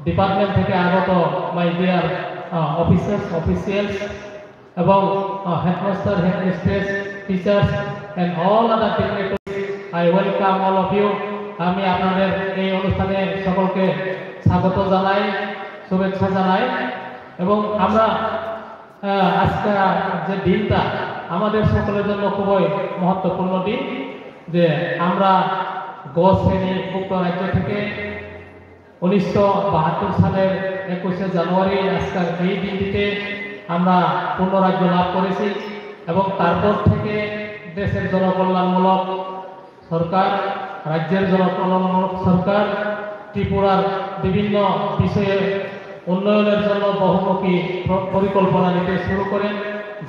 Department থেকে আগত my dear officials এবং headmaster, headmistress, teachers and all other dignitaries, I welcome all of you. আমি আপনাদের এই অনুষ্ঠানে সকলকে স্বাগত জানাই, শুভেচ্ছা জানাই। এবং আমরা আজকে যে দিনটা আমাদের সকলের জন্য খুবই মহত্বপূর্ণ দিন, যে আমরা গ শ্রেণী মুক্ত রাজ্য থেকে 1972 সালের 21শে জানুয়ারি আজকের এই দিনটিতে আমরা পূর্ণ রাজ্য লাভ করেছি। এবং তারপর থেকে দেশের জনকল্যাণমূলক সরকার, রাজ্যের জনকল্যাণমূলক সরকার ত্রিপুরার বিভিন্ন বিষয়ে উন্নয়নের জন্য বহুমুখী পরিকল্পনা নিতে শুরু করেন,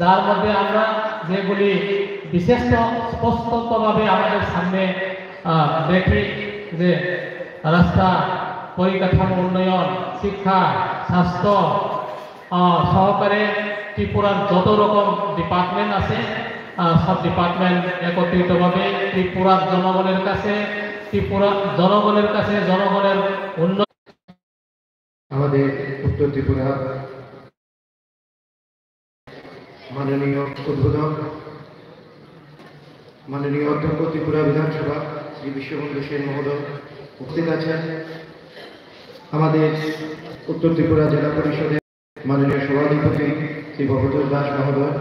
যার মধ্যে আমরা যেগুলি বিশেষ স্পষ্টতভাবে আমাদের সামনে দেখি, যে রাস্তা, পরিকাঠামো উন্নয়ন, শিক্ষা, স্বাস্থ্য সহকারে ত্রিপুরার যত রকম ডিপার্টমেন্ট আছে সব ডিপার্টমেন্ট একত্রিতভাবে ত্রিপুরার জনগণের কাছে জনগণের উন্নয়ন। আমাদের উত্তর ত্রিপুরা মাননীয় উদ্বোধক, মাননীয় অধ্যক্ষ ত্রিপুরা বিধানসভা শ্রী বিশ্ববন্ধু সেন মহোদয় উপস্থিত আছেন। আমাদের উত্তর ত্রিপুরা জেলা পরিষদের মাননীয় সভাধিপতি শ্রী ভবতোষ দাস মহোদয়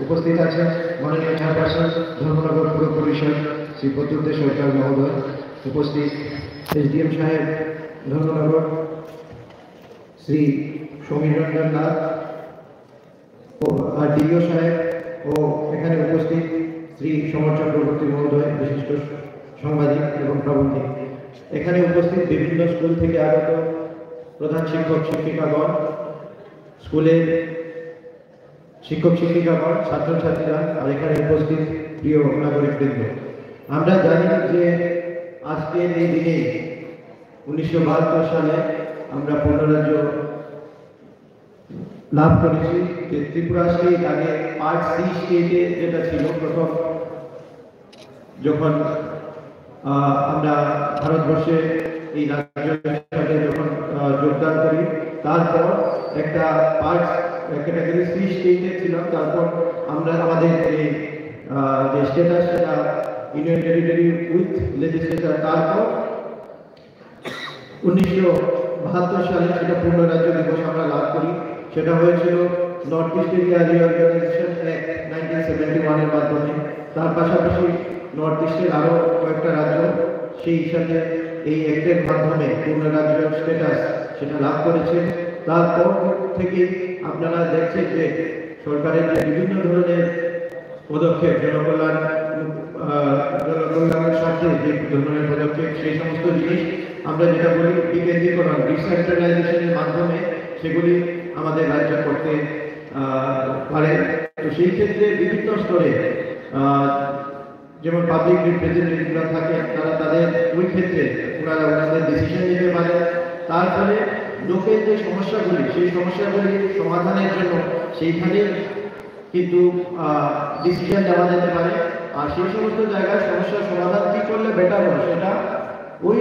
উপস্থিত আছেন। মাননীয় চেয়ারপারসন ধর্মনগর পুর পরিষদ শ্রী প্রত্যুদে সরকার মহোদয় উপস্থিত। এসডিএম সাহেব ধর্মনগর শ্রী সমীর রঞ্জন নাথ আর ডিও সাহেব ও এখানে উপস্থিত শ্রী সমর চক্রবর্তী মহোদয় বিশিষ্ট সাংবাদিক এবং প্রবন্ধক, এখানে উপস্থিত বিভিন্ন স্কুল থেকে আগত প্রধান শিক্ষক শিক্ষিকাগণ, স্কুলের শিক্ষক শিক্ষিকাগণ, ছাত্রছাত্রীরা, আর এখানে উপস্থিত প্রিয় নাগরিকবৃন্দ। আমরা জানি যে আজকের এই দিনে 1972 সালে আমরা পূর্ণরাজ্য লাভ করেছি। যে ত্রিপুরা স্টেট আগে পার্ট সি স্টেটে যেটা ছিল, প্রথম যখন আমরা ভারতবর্ষে এই রাজ্যের সাথে যখন যোগদান করি, তারপর একটা পার্ট ক্যাটাগরি সি স্টেটে ছিল। তারপর আমরা আমাদের এই যে স্টেটাস, সেটা ইউনিয়ন টেরিটরি উইথ লেজিসলেচার। তারপর 1972 সালে সেটা পূর্ণ রাজ্য দিবস আমরা লাভ করি। সেটা হয়েছিল north east area reorganisation act 1971 এর মাধ্যমে। তার পাশাপাশি নর্থ ইস্টের আরও কয়েকটা রাজ্য সেই সাথে এই অ্যাক্টের মাধ্যমে পূর্ণ রাজ্য স্ট্যাটাস সেটা লাভ করেছে। তারপর থেকে আপনারা দেখছেন যে সরকারের যে বিভিন্ন ধরনের পদক্ষেপ, জনকল্যাণের স্বার্থে যে ধরনের পদক্ষেপ, সেই সমস্ত জিনিস আমরা যেটা বলি বিকেন্দ্রীকরণ, ডিসেন্ট্রালাইজেশনের মাধ্যমে সেগুলি আমাদের রাজ্য করতে পারে। তো সেই ক্ষেত্রে বিভিন্ন স্তরে যেমন পাবলিক রিপ্রেজেন্টেটিভরা থাকে, তারা তাদের ওই ক্ষেত্রে ওনাদের ডিসিশন নিতে পারে। তারপরে লোকের যে সমস্যাগুলি, সেই সমস্যাগুলি সমাধানের জন্য সেইখানে কিন্তু ডিসিশন দেওয়া যেতে পারে। আর সেই সমস্ত জায়গায় সমস্যার সমাধান কি করলে বেটার হয়, সেটা ওই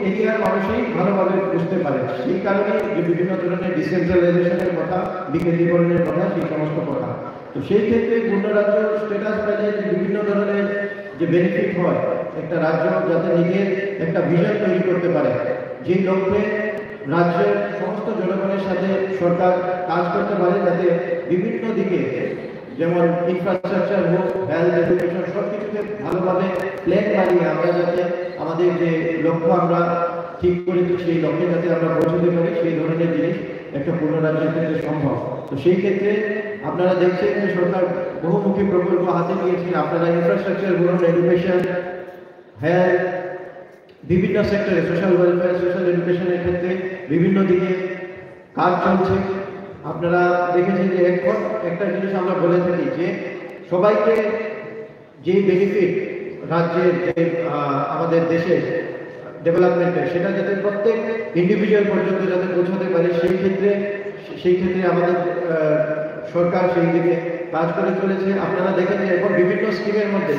এরিয়ার মানুষই ভালোভাবে বুঝতে পারে। সেই কারণে যে বিভিন্ন ধরনের ডিসেন্ট্রালাইজেশনের কথা, বিকেন্দ্রীকরণের কথা, সেই সমস্ত কথা। তো সেই ক্ষেত্রে পূর্ণ রাজ্য স্ট্যাটাস পেলে যে বিভিন্ন ধরনের যে বেনিফিট হয়, একটা রাজ্য যাতে নিজের একটা ভিশন তৈরি করতে পারে, যেই লক্ষ্যে রাজ্যের সমস্ত জনগণের সাথে সরকার কাজ করতে পারে, যাতে বিভিন্ন দিকে যেমন ইনফ্রাস্ট্রাকচার হোক, হেলথ, এডুকেশন, সব কিছুতে ভালোভাবে প্ল্যান বানিয়ে আমরা যাতে আমাদের যে লক্ষ্য আমরা ঠিক করেছি, সেই লক্ষ্যে যাতে আমরা পৌঁছতে পারি, সেই ধরনের জিনিস একটা পূর্ণ রাজ্যের ক্ষেত্রে সম্ভব। তো সেই ক্ষেত্রে আপনারা দেখছেন যে সরকার বহুমুখী প্রকল্প হাতে নিয়েছে। আপনারা ইনফ্রাস্ট্রাকচার বলুন, এডুকেশন, হেলথ, বিভিন্ন সেক্টরে, সোশ্যাল ওয়েলফেয়ার, সোশ্যাল এডুকেশনের ক্ষেত্রে বিভিন্ন দিকে কাজ চলছে। আপনারা দেখেছেন যে এখন একটা জিনিস আমরা বলে থাকি যে সবাইকে যে বেনিফিট রাজ্যের, যে আমাদের দেশের ডেভেলপমেন্টের, সেটা যাতে প্রত্যেক ইন্ডিভিজুয়াল পর্যন্ত যাতে পৌঁছাতে পারে, সেই ক্ষেত্রে আমাদের সরকার সেই দিকে কাজ করে চলেছে। আপনারা দেখেন যে এখন বিভিন্ন স্কিমের মধ্যে